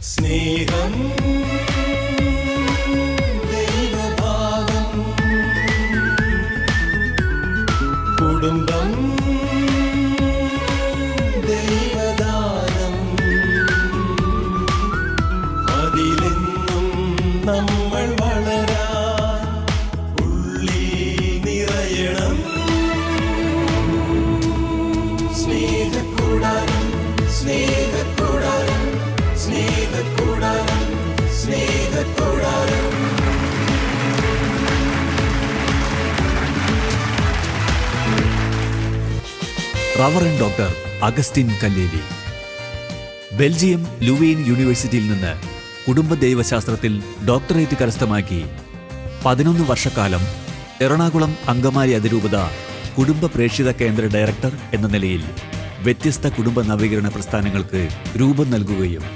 സ്നേഹം ദൈവഭാവം കുടുംബം ദൈവദാനം അതിലെന്നും നമ്മൾ വളരാൻ ഉള്ളിൽ നിറയണം സ്നേഹക്കൂടാരം സ്നേഹക്കൂടാരം സ്നേഹക്കൂടാരം സ്നേഹക്കൂടാരം. Reverend doctor Augustine Kalleli Belgium Leuven യൂണിവേഴ്സിറ്റിയിൽ നിന്ന് കുടുംബ ദൈവശാസ്ത്രത്തിൽ ഡോക്ടറേറ്റ് കരസ്ഥമാക്കി 11 വർഷക്കാലം എറണാകുളം അങ്കമാലി അതിരൂപത കുടുംബ പ്രേക്ഷിത കേന്ദ്ര ഡയറക്ടർ എന്ന നിലയിൽ വ്യത്യസ്ത കുടുംബ നവീകരണ പ്രസ്ഥാനങ്ങൾക്ക് രൂപം നൽകുകയും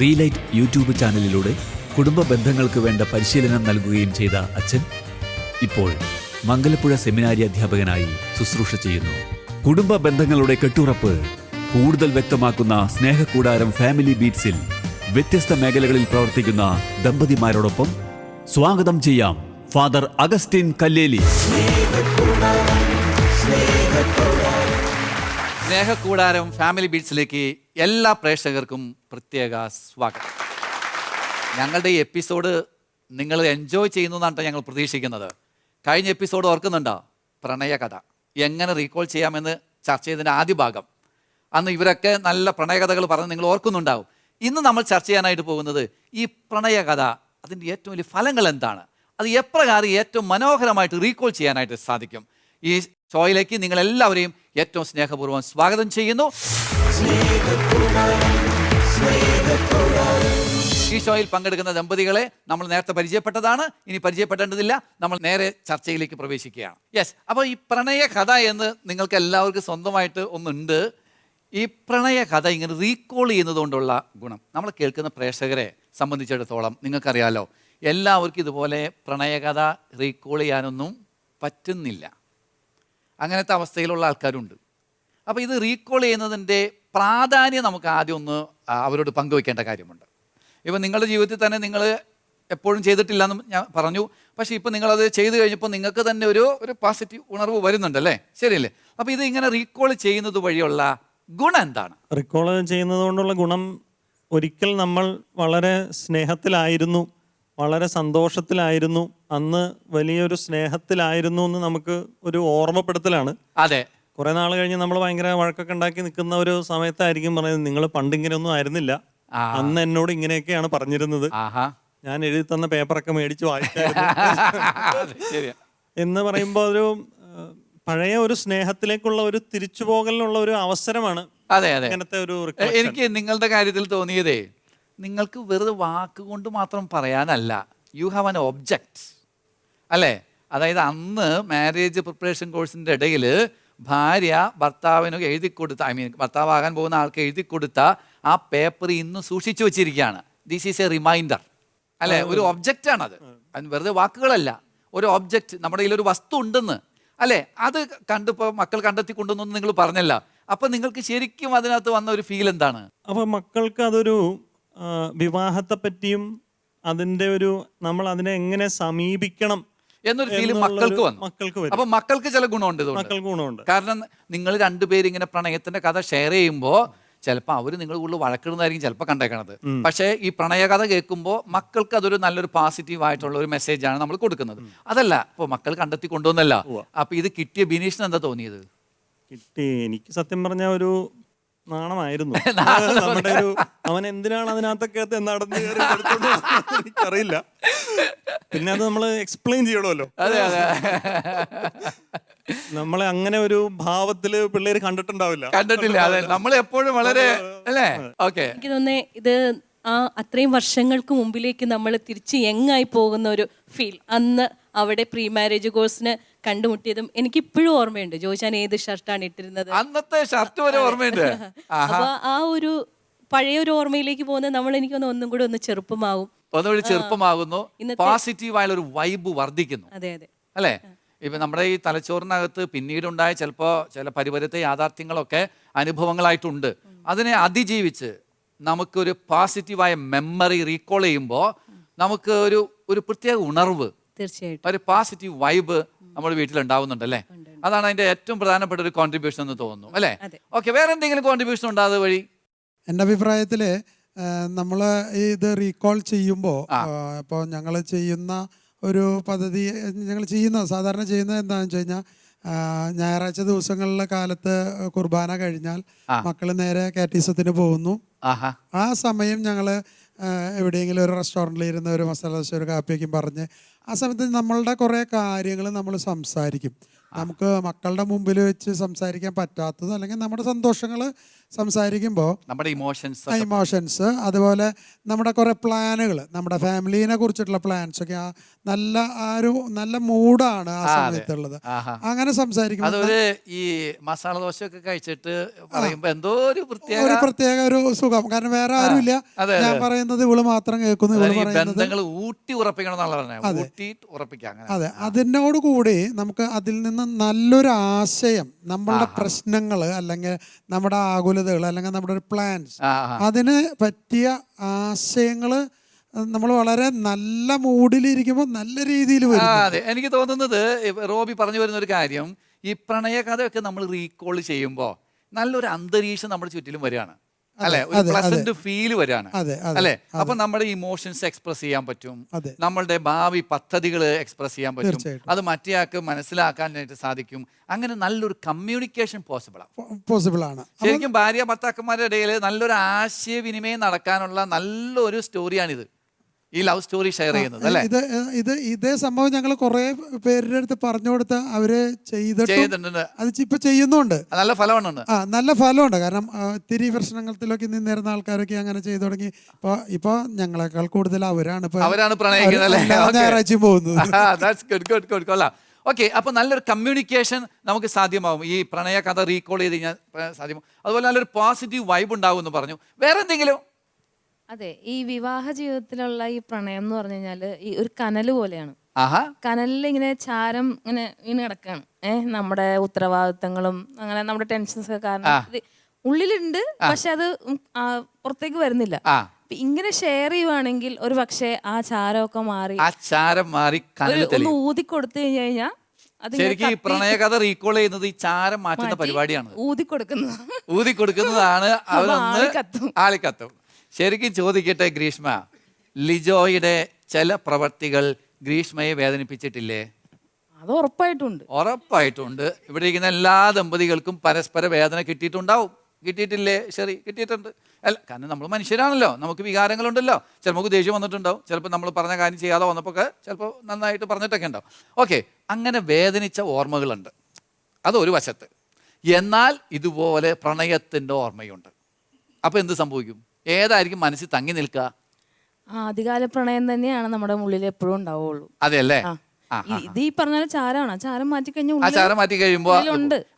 റീലൈറ്റ് യൂട്യൂബ് ചാനലിലൂടെ കുടുംബ ബന്ധങ്ങൾക്ക് വേണ്ട പരിശീലനം നൽകുകയും ചെയ്ത അച്ഛൻ ഇപ്പോൾ മംഗലപ്പുഴ സെമിനാരി അധ്യാപകനായി ശുശ്രൂഷ ചെയ്യുന്നു. കുടുംബ ബന്ധങ്ങളുടെ കെട്ടുറപ്പ് കൂടുതൽ വ്യക്തമാക്കുന്ന സ്നേഹക്കൂടാരം ഫാമിലി ബീറ്റ്സിൽ വ്യത്യസ്ത മേഖലകളിൽ പ്രവർത്തിക്കുന്ന ദമ്പതിമാരോടൊപ്പം സ്വാഗതം ചെയ്യാം ഫാദർ അഗസ്റ്റിൻ കല്ലേലി. സ്നേഹക്കൂടാരം ഫാമിലി ബീറ്റ്സിലേക്ക് എല്ലാ പ്രേക്ഷകർക്കും പ്രത്യേക സ്വാഗതം. ഞങ്ങളുടെ ഈ എപ്പിസോഡ് നിങ്ങൾ എൻജോയ് ചെയ്യുന്നു എന്നാണ് ഞങ്ങൾ പ്രതീക്ഷിക്കുന്നത്. കഴിഞ്ഞ എപ്പിസോഡ് ഓർക്കുന്നുണ്ടോ? പ്രണയകഥ എങ്ങനെ റീകോൾ ചെയ്യാമെന്ന് ചർച്ച ചെയ്തതിൻ്റെ ആദ്യ ഭാഗം. അന്ന് ഇവരൊക്കെ നല്ല പ്രണയകഥകൾ പറഞ്ഞ് നിങ്ങൾ ഓർക്കുന്നുണ്ടാവും. ഇന്ന് നമ്മൾ ചർച്ച ചെയ്യാനായിട്ട് പോകുന്നത് ഈ പ്രണയകഥ, അതിൻ്റെ ഏറ്റവും വലിയ ഫലങ്ങൾ എന്താണ്, അത് എപ്രകാരം ഏറ്റവും മനോഹരമായിട്ട് റീകോൾ ചെയ്യാനായിട്ട് സാധിക്കും. ഈ ഷോയിലേക്ക് നിങ്ങളെല്ലാവരെയും ഏറ്റവും സ്നേഹപൂർവ്വം സ്വാഗതം ചെയ്യുന്നു. ഈ ഷോയിൽ പങ്കെടുക്കുന്ന ദമ്പതികളെ നമ്മൾ നേരത്തെ പരിചയപ്പെട്ടതാണ്, ഇനി പരിചയപ്പെടേണ്ടതില്ല. നമ്മൾ നേരെ ചർച്ചയിലേക്ക് പ്രവേശിക്കുകയാണ്. യെസ്, അപ്പോൾ ഈ പ്രണയ കഥ എന്ന് നിങ്ങൾക്ക് എല്ലാവർക്കും സ്വന്തമായിട്ട് ഒന്നുണ്ട്. ഈ പ്രണയ കഥ ഇങ്ങനെ റീകോൾ ചെയ്യുന്നത് കൊണ്ടുള്ള ഗുണം നമ്മൾ കേൾക്കുന്ന പ്രേക്ഷകരെ സംബന്ധിച്ചിടത്തോളം നിങ്ങൾക്കറിയാലോ, എല്ലാവർക്കും ഇതുപോലെ പ്രണയകഥ റീകോൾ ചെയ്യാനൊന്നും പറ്റുന്നില്ല. അങ്ങനത്തെ അവസ്ഥയിലുള്ള ആൾക്കാരുണ്ട്. അപ്പോൾ ഇത് റീകോൾ ചെയ്യുന്നതിൻ്റെ പ്രാധാന്യം നമുക്ക് ആദ്യം ഒന്ന് അവരോട് പങ്കുവയ്ക്കേണ്ട കാര്യമുണ്ട്. ഇപ്പം നിങ്ങളുടെ ജീവിതത്തിൽ തന്നെ നിങ്ങൾ എപ്പോഴും ചെയ്തിട്ടില്ല എന്ന് ഞാൻ പറഞ്ഞു. പക്ഷേ ഇപ്പം നിങ്ങളത് ചെയ്തു കഴിഞ്ഞപ്പോൾ നിങ്ങൾക്ക് തന്നെ ഒരു പോസിറ്റീവ് ഉണർവ് വരുന്നുണ്ടല്ലേ? ശരിയല്ലേ? അപ്പോൾ ഇത് ഇങ്ങനെ റീകോൾ ചെയ്യുന്നത് വഴിയുള്ള ഗുണം എന്താണ്? റീകോൾ ചെയ്യുന്നത് കൊണ്ടുള്ള ഗുണം, ഒരിക്കൽ നമ്മൾ വളരെ സ്നേഹത്തിലായിരുന്നു, വളരെ സന്തോഷത്തിലായിരുന്നു, അന്ന് വലിയൊരു സ്നേഹത്തിലായിരുന്നു എന്ന് നമുക്ക് ഒരു ഓർമ്മപ്പെടുത്തലാണ്. അതെ, കുറെ നാൾ കഴിഞ്ഞ് നമ്മൾ ഭയങ്കര വഴക്കൊക്കെ ഉണ്ടാക്കി നിൽക്കുന്ന ഒരു സമയത്തായിരിക്കും പറയുന്നത്, നിങ്ങൾ പണ്ട് ഇങ്ങനെയൊന്നും ആയിരുന്നില്ല, അന്ന് എന്നോട് ഇങ്ങനെയൊക്കെയാണ് പറഞ്ഞിരുന്നത്, ഞാൻ എഴുതി തന്ന പേപ്പറൊക്കെ മേടിച്ച് വായിച്ചായിരുന്നു എന്ന് പറയുമ്പോൾ ഒരു പഴയ ഒരു സ്നേഹത്തിലേക്കുള്ള ഒരു തിരിച്ചുപോകലിനുള്ള ഒരു അവസരമാണ്. അതെ അതെ, ഇങ്ങനത്തെ ഒരു എനിക്ക് നിങ്ങളുടെ കാര്യത്തിൽ തോന്നിയതേ, നിങ്ങൾക്ക് വെറുതെ വാക്കുകൊണ്ട് മാത്രം പറയാനല്ല, യു ഹാവ് ആൻ ഒബ്ജക്റ്റ് അല്ലേ? അതായത് അന്ന് മാരേജ് പ്രിപ്പറേഷൻ കോഴ്സിൻ്റെ ഇടയിൽ ഭാര്യ ഭർത്താവിന് എഴുതി കൊടുത്ത, ഭർത്താവാകാൻ പോകുന്ന ആൾക്ക് എഴുതി കൊടുത്ത ആ പേപ്പർ ഇന്ന് സൂക്ഷിച്ചു വെച്ചിരിക്കുകയാണ്. ദിസ് ഈസ് എ റിമൈൻഡർ അല്ലേ? ഒരു ഒബ്ജക്റ്റാണത്, അത് വെറുതെ വാക്കുകളല്ല, ഒരു ഒബ്ജക്റ്റ്. നമ്മുടെ കയ്യിലൊരു വസ്തു ഉണ്ടെന്ന് അല്ലേ? അത് കണ്ടിപ്പോൾ മക്കൾ കണ്ടെത്തി കൊണ്ടുവന്നൊന്നും നിങ്ങൾ പറഞ്ഞല്ല. അപ്പം നിങ്ങൾക്ക് ശരിക്കും അതിനകത്ത് വന്ന ഒരു ഫീൽ എന്താണ്? അപ്പോൾ മക്കൾക്ക് അതൊരു വിവാഹത്തെ പറ്റിയും അതിൻ്റെ ഒരു നമ്മൾ അതിനെ എങ്ങനെ സമീപിക്കണം എന്നൊരു ഫീല് മക്കൾക്ക് വന്നു. അപ്പൊ മക്കൾക്ക് ചില ഗുണമുണ്ട്. കാരണം നിങ്ങൾ രണ്ടുപേരും ഇങ്ങനെ പ്രണയത്തിന്റെ കഥ ഷെയർ ചെയ്യുമ്പോൾ ചിലപ്പോൾ അവർ നിങ്ങൾ കൂടുതൽ വഴക്കിടുന്നതായിരിക്കും ചിലപ്പോൾ കണ്ടേക്കണത്. പക്ഷേ ഈ പ്രണയ കഥ കേൾക്കുമ്പോൾ മക്കൾക്ക് അതൊരു നല്ലൊരു പോസിറ്റീവ് ആയിട്ടുള്ള ഒരു മെസ്സേജാണ് നമ്മൾ കൊടുക്കുന്നത്. അതല്ല, ഇപ്പോൾ മക്കൾ കണ്ടെത്തി കൊണ്ടുവന്നല്ല. അപ്പൊ ഇത് കിട്ടിയ ബിനീഷിന് എന്താ തോന്നിയത്? എനിക്ക് സത്യം പറഞ്ഞ ഒരു നാണമായിരുന്നു. നമ്മുടെ ഒരു അവൻ എന്തിനാണ് അതിനകത്തൊക്കെ നടന്നു എനിക്കറിയില്ല. പിന്നെ അത് നമ്മൾ എക്സ്പ്ലെയിൻ ചെയ്യണമല്ലോ. നമ്മളെ അങ്ങനെ ഒരു ഭാവത്തില് പിള്ളേര് കണ്ടിട്ടില്ല. അതെ, നമ്മൾ എപ്പോഴും വളരെ അല്ലേ? ഓക്കെ, എനിക്ക് തോന്നുന്നേ ഇത് അത്രയും വർഷങ്ങൾക്ക് മുമ്പിലേക്ക് നമ്മൾ തിരിച്ച് യങ്ങായി പോകുന്ന ഒരു ഫീൽ. അന്ന് അവിടെ പ്രീ മാരേജ് കോഴ്സിന് കണ്ടുമുട്ടിയതും എനിക്കിപ്പോഴും ഓർമ്മയുണ്ട്. ജോജാൻ ഏത് ഷർട്ടാണ് ഇട്ടിരുന്നത്, അന്നത്തെ ഷർട്ട് വരെ ഓർമ്മയുണ്ട്. അപ്പൊ ആ ഒരു പഴയ ഒരു ഓർമ്മയിലേക്ക് പോകുന്നത് നമ്മൾ എനിക്കൊന്ന് ഒന്നും കൂടെ ഒന്ന് ചെറുപ്പമാവും, ഒന്നുകൂടി ചെറുപ്പമാകുന്നു, പോസിറ്റീവായ ഒരു വൈബ് വർദ്ധിക്കുന്നു. അതെ അതെ അല്ലേ? ഇപ്പം നമ്മുടെ ഈ തലച്ചോറിനകത്ത് പിന്നീടുണ്ടായ ചില പരിപരത്തെ യാഥാർത്ഥ്യങ്ങളൊക്കെ അനുഭവങ്ങളായിട്ടുണ്ട്. അതിനെ അതിജീവിച്ച് നമുക്കൊരു പോസിറ്റീവായ മെമ്മറി റീകോൾ ചെയ്യുമ്പോൾ നമുക്ക് ഒരു പ്രത്യേക ഉണർവ്, തീർച്ചയായിട്ടും ഒരു പോസിറ്റീവ് വൈബ് നമ്മുടെ വീട്ടിൽ ഉണ്ടാവുന്നുണ്ടല്ലേ? അതാണ് അതിന്റെ ഏറ്റവും പ്രധാനപ്പെട്ട ഒരു കോൺട്രിബ്യൂഷൻ എന്ന് തോന്നുന്നു അല്ലേ? ഓക്കെ, വേറെ എന്തെങ്കിലും കോൺട്രിബ്യൂഷൻ ഉണ്ടോ അതുവഴി? എൻ്റെ അഭിപ്രായത്തിൽ നമ്മൾ ഇത് റീകോൾ ചെയ്യുമ്പോൾ ഇപ്പോൾ ഞങ്ങൾ ചെയ്യുന്ന ഒരു പദ്ധതി സാധാരണ ചെയ്യുന്നത് എന്താണെന്ന് വെച്ച് കഴിഞ്ഞാൽ ഞായറാഴ്ച ദിവസങ്ങളിലെ കാലത്ത് കുർബാന കഴിഞ്ഞാൽ മക്കൾ നേരെ കാറ്റീസത്തിന് പോകുന്നു. ആ സമയം ഞങ്ങൾ എവിടെയെങ്കിലും ഒരു റെസ്റ്റോറൻറ്റിൽ ഇരുന്ന് ഒരു മസാല ദോശ ഒരു കാപ്പിയൊക്കെ പറഞ്ഞ് ആ സമയത്ത് നമ്മളുടെ കുറേ കാര്യങ്ങൾ നമ്മൾ സംസാരിക്കും. നമുക്ക് മക്കളുടെ മുമ്പിൽ വെച്ച് സംസാരിക്കാൻ പറ്റാത്തത് അല്ലെങ്കിൽ നമ്മുടെ സന്തോഷങ്ങൾ സംസാരിക്കുമ്പോൾ നമ്മുടെ ഇമോഷൻസ്, അതുപോലെ നമ്മുടെ കുറേ പ്ലാനുകൾ, നമ്മുടെ ഫാമിലീനെ കുറിച്ചിട്ടുള്ള പ്ലാൻസ് ഒക്കെ നല്ല മൂഡാണ് ആ സമയത്തുള്ളത്. അങ്ങനെ സംസാരിക്കുമ്പോൾ അതൊരു ഈ മസാല ദോശ ഒക്കെ കഴിച്ചിട്ട് പറയുമ്പോ എന്തോ ഒരു പ്രത്യേക ഒരു സുഖം. കാരണം വേറെ ആരുമില്ല, ഞാൻ പറയുന്നത് ഇവള് മാത്രം കേൾക്കുന്നു, ഇവള് പറയുന്നത് ഊട്ടി ഉറപ്പിക്കണം എന്നുള്ളതാണ്. അതെ, അതിനോട് കൂടി നമുക്ക് അതിൽ നിന്ന് നല്ലൊരു ആശയം, നമ്മളുടെ പ്രശ്നങ്ങൾ അല്ലെങ്കിൽ നമ്മുടെ ആകുലതകൾ അല്ലെങ്കിൽ നമ്മുടെ ഒരു പ്ലാൻസ്, അതിന് പറ്റിയ ആശയങ്ങൾ നമ്മൾ വളരെ നല്ല മൂഡിലിരിക്കുമ്പോൾ നല്ല രീതിയിൽ വരും. അതെ, എനിക്ക് തോന്നുന്നത് റോബി പറഞ്ഞു വരുന്ന ഒരു കാര്യം, ഈ പ്രണയകഥയൊക്കെ നമ്മൾ റീകോൾ ചെയ്യുമ്പോൾ നല്ലൊരു അന്തരീക്ഷം നമ്മുടെ ചുറ്റിലും വരികയാണ് അല്ലെ? ഒരു പ്ലസന്റ് ഫീൽ വരികയാണ് അല്ലെ? അപ്പൊ നമ്മുടെ ഇമോഷൻസ് എക്സ്പ്രസ് ചെയ്യാൻ പറ്റും, നമ്മളുടെ ഭാവി പദ്ധതികൾ എക്സ്പ്രസ് ചെയ്യാൻ പറ്റും, അത് മറ്റേയാൾക്ക് മനസ്സിലാക്കാനായിട്ട് സാധിക്കും. അങ്ങനെ നല്ലൊരു കമ്മ്യൂണിക്കേഷൻ പോസിബിൾ ആണ്. ശരിക്കും ഭാര്യ ഭർത്താക്കന്മാരുടെ ഇടയിൽ നല്ലൊരു ആശയവിനിമയം നടക്കാനുള്ള നല്ലൊരു സ്റ്റോറിയാണിത്, ഈ ലവ് സ്റ്റോറി ഷെയർ ചെയ്യുന്നത് അല്ലേ? ഇതേ സംഭവം ഞങ്ങൾ കുറെ പേരുടെ അടുത്ത് പറഞ്ഞു കൊടുത്ത് അവര് ചെയ്തിട്ടുണ്ട്, അത് ഇപ്പൊ ചെയ്യുന്നുണ്ട്. നല്ല ഫലമുണ്ട്. നല്ല ഫലമുണ്ട്. കാരണം ഒത്തിരി പ്രശ്നങ്ങളിലൊക്കെ നിന്നിരുന്ന ആൾക്കാരൊക്കെ അങ്ങനെ ചെയ്തു തുടങ്ങി. ഇപ്പൊ ഞങ്ങളെക്കാൾ കൂടുതൽ അവരാണ് ഞായറാഴ്ച പോകുന്നത്. ഓക്കെ, അപ്പൊ നല്ലൊരു കമ്മ്യൂണിക്കേഷൻ നമുക്ക് സാധ്യമാവും, ഈ പ്രണയ കഥ റീകോൾ ചെയ്ത് കഴിഞ്ഞാൽ സാധ്യമാവും. അതുപോലെ നല്ലൊരു പോസിറ്റീവ് വൈബ് ഉണ്ടാവും എന്ന് പറഞ്ഞു. വേറെ എന്തെങ്കിലും? അതെ, ഈ വിവാഹ ജീവിതത്തിലുള്ള ഈ പ്രണയം എന്ന് പറഞ്ഞു കഴിഞ്ഞാല് ഈ ഒരു കനല് പോലെയാണ്. കനലിൽ ഇങ്ങനെ ചാരം ഇങ്ങനെ കിടക്കാണ്. നമ്മുടെ ഉത്തരവാദിത്തങ്ങളും അങ്ങനെ നമ്മുടെ ടെൻഷൻസ് ഒക്കെ കാരണം ഉള്ളിലുണ്ട്, പക്ഷെ അത് പുറത്തേക്ക് വരുന്നില്ല. ഇങ്ങനെ ഷെയർ ചെയ്യുവാണെങ്കിൽ ഒരു പക്ഷേ ആ ചാരമൊക്കെ മാറി ഒന്ന് ഊതി കൊടുത്തു കഴിഞ്ഞാൽ ശരിക്കും പ്രണയകഥ റീകോൾ ചെയ്യുന്നത് ഈ ചാരം മാറ്റുന്ന പരിപാടിയാണ്. ഊതിക്കൊടുക്കുന്നതാണ് ആളിക്കത്തും. ശരിക്കും ചോദിക്കട്ടെ ഗ്രീഷ്മ, ലിജോയുടെ ചില പ്രവർത്തികൾ ഗ്രീഷ്മയെ വേദനിപ്പിച്ചിട്ടില്ലേ? അത് ഉറപ്പായിട്ടുണ്ട്. ഇവിടെ ഇരിക്കുന്ന എല്ലാ ദമ്പതികൾക്കും പരസ്പര വേദന കിട്ടിയിട്ടില്ലേ? ശരി, കിട്ടിയിട്ടുണ്ട്. അല്ല, കാരണം നമ്മൾ മനുഷ്യരാണല്ലോ, നമുക്ക് വികാരങ്ങളുണ്ടല്ലോ. ചിലപ്പോൾ ദേഷ്യം വന്നിട്ടുണ്ടാവും, ചിലപ്പോൾ നമ്മൾ പറഞ്ഞ കാര്യം ചെയ്യാതെ വന്നപ്പോൾ ചിലപ്പോൾ നന്നായിട്ട് പറഞ്ഞിട്ടൊക്കെ ഉണ്ടാവും. ഓക്കെ, അങ്ങനെ വേദനിച്ച ഓർമ്മകളുണ്ട്, അതൊരു വശത്ത്. എന്നാൽ ഇതുപോലെ പ്രണയത്തിൻ്റെ ഓർമ്മയുണ്ട്. അപ്പോൾ എന്ത് സംഭവിക്കും? ഏതായിരിക്കും മനസ്സിൽ തങ്ങി നിൽക്കുക? ആദ്യകാല പ്രണയം തന്നെയാണ് നമ്മുടെ ഉള്ളിൽ എപ്പോഴും ഉണ്ടാവുള്ളൂ. അതെ അല്ലേ? ഇത് ഈ പറഞ്ഞ ചാരമാണ്. ചാരം മാറ്റി കഴിയുമ്പോൾ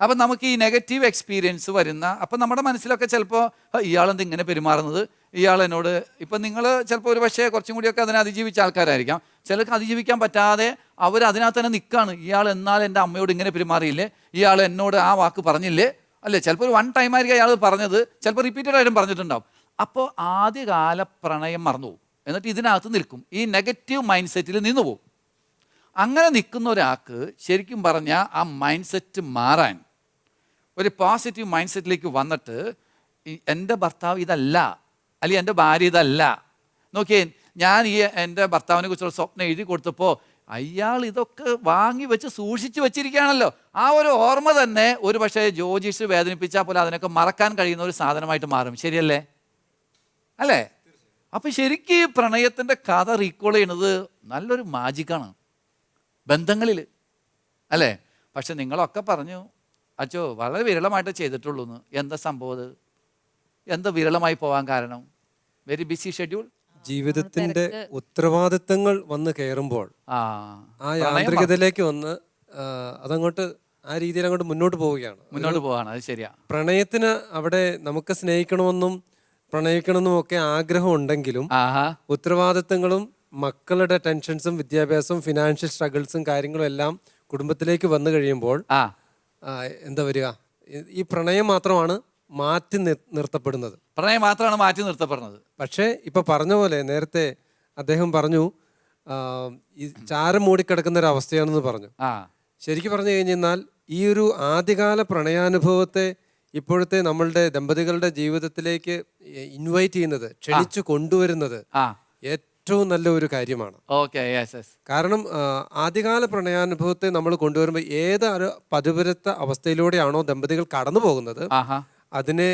അപ്പൊ നമുക്ക് ഈ നെഗറ്റീവ് എക്സ്പീരിയൻസ് വരുന്ന, അപ്പൊ നമ്മുടെ മനസ്സിലൊക്കെ ചിലപ്പോൾ ഇയാളെന്ത് ഇങ്ങനെ പെരുമാറുന്നത്, ഇയാൾ എന്നോട്, ഇപ്പൊ നിങ്ങൾ ചിലപ്പോൾ ഒരു പക്ഷേ കുറച്ചും കൂടിയൊക്കെ അതിനെ അതിജീവിച്ച ആൾക്കാരായിരിക്കാം. ചിലർക്ക് അതിജീവിക്കാൻ പറ്റാതെ അവർ അതിനകത്ത് തന്നെ നിൽക്കുകയാണ്. ഇയാൾ എന്നാൽ എൻ്റെ അമ്മയോട് ഇങ്ങനെ പെരുമാറിയില്ലേ, ഇയാൾ എന്നോട് ആ വാക്ക് പറഞ്ഞില്ലേ, അല്ലേ? ചിലപ്പോൾ ഒരു 1 ടൈം ആയിരിക്കും അയാൾ പറഞ്ഞത്, ചിലപ്പോൾ റിപ്പീറ്റഡ് ആയിട്ടും പറഞ്ഞിട്ടുണ്ടാവും. അപ്പോൾ ആദ്യകാല പ്രണയം മറന്നു പോകും, എന്നിട്ട് ഇതിനകത്ത് നിൽക്കും, ഈ നെഗറ്റീവ് മൈൻഡ് സെറ്റിൽ നിന്ന് പോകും. അങ്ങനെ നിൽക്കുന്ന ഒരാൾക്ക് ശരിക്കും പറഞ്ഞാൽ ആ മൈൻഡ് സെറ്റ് മാറാൻ, ഒരു പോസിറ്റീവ് മൈൻഡ് സെറ്റിലേക്ക് വന്നിട്ട് എൻ്റെ ഭർത്താവ് ഇതല്ല, അല്ലെങ്കിൽ എൻ്റെ ഭാര്യ ഇതല്ല, നോക്കിയേ ഞാൻ ഈ എൻ്റെ ഭർത്താവിനെ കുറിച്ചുള്ള സ്വപ്നം എഴുതി കൊടുത്തപ്പോൾ അയാൾ ഇതൊക്കെ വാങ്ങി വെച്ച് സൂക്ഷിച്ച് വെച്ചിരിക്കുകയാണല്ലോ, ആ ഒരു ഓർമ്മ തന്നെ ഒരു പക്ഷേ ജ്യോതിഷ് വേദനിപ്പിച്ചാൽ പോലെ അതിനൊക്കെ മറക്കാൻ കഴിയുന്ന ഒരു സാധനമായിട്ട് മാറും. ശരിയല്ലേ? അല്ലേ? അപ്പം ശരിക്കും പ്രണയത്തിൻ്റെ കഥ റീകോൾ ചെയ്യുന്നത് നല്ലൊരു മാജിക്കാണ് ബന്ധങ്ങളിൽ, അല്ലേ? പക്ഷെ നിങ്ങളൊക്കെ പറഞ്ഞു അച്ചോ വളരെ വിരളമായിട്ട് ചെയ്തിട്ടുള്ളൂ എന്ന്. എന്താ സംഭവം? എന്താ വിരളമായി പോകാൻ കാരണം? Very busy schedule. ജീവിതത്തിന്റെ ഉത്തരവാദിത്തങ്ങൾ വന്ന് കയറുമ്പോൾ ആ യാന്ത്രികതയിലേക്ക് വന്ന് അതങ്ങോട്ട് ആ രീതിയിൽ അങ്ങോട്ട് മുന്നോട്ട് പോവുകയാണ്. അത് ശരിയാ. പ്രണയത്തിന് അവിടെ നമുക്ക് സ്നേഹിക്കണമെന്നും പ്രണയിക്കണമെന്നും ഒക്കെ ആഗ്രഹം ഉണ്ടെങ്കിലും ഉത്തരവാദിത്തങ്ങളും മക്കളുടെ ടെൻഷൻസും വിദ്യാഭ്യാസവും ഫിനാൻഷ്യൽ സ്ട്രഗിൾസും കാര്യങ്ങളും എല്ലാം കുടുംബത്തിലേക്ക് വന്നു കഴിയുമ്പോൾ എന്താ വരിക? ഈ പ്രണയം മാത്രമാണ് മാറ്റി നിർത്തപ്പെടുന്നത്. പ്രണയം മാത്രമാണ് മാറ്റി നിർത്തപ്പെടുന്നത്. പക്ഷേ ഇപ്പൊ പറഞ്ഞ പോലെ നേരത്തെ അദ്ദേഹം പറഞ്ഞു ഈ ചാരം മൂടിക്കിടക്കുന്ന ഒരു അവസ്ഥയാണെന്ന് പറഞ്ഞു. ശരിക്കും പറഞ്ഞു കഴിഞ്ഞാൽ ഈ ഒരു ആദ്യകാല പ്രണയാനുഭവത്തെ ഇപ്പോഴത്തെ നമ്മളുടെ ദമ്പതികളുടെ ജീവിതത്തിലേക്ക് ഇൻവൈറ്റ് ചെയ്യുന്നത്, ക്ഷണിച്ചു കൊണ്ടുവരുന്നത് ഏറ്റവും നല്ല ഒരു കാര്യമാണ്. കാരണം ആദ്യകാല പ്രണയാനുഭവത്തെ നമ്മൾ കൊണ്ടുവരുമ്പോൾ ഏതൊരു പതിപുരത്ത അവസ്ഥയിലൂടെയാണോ ദമ്പതികൾ കടന്നു പോകുന്നത് അതിനെ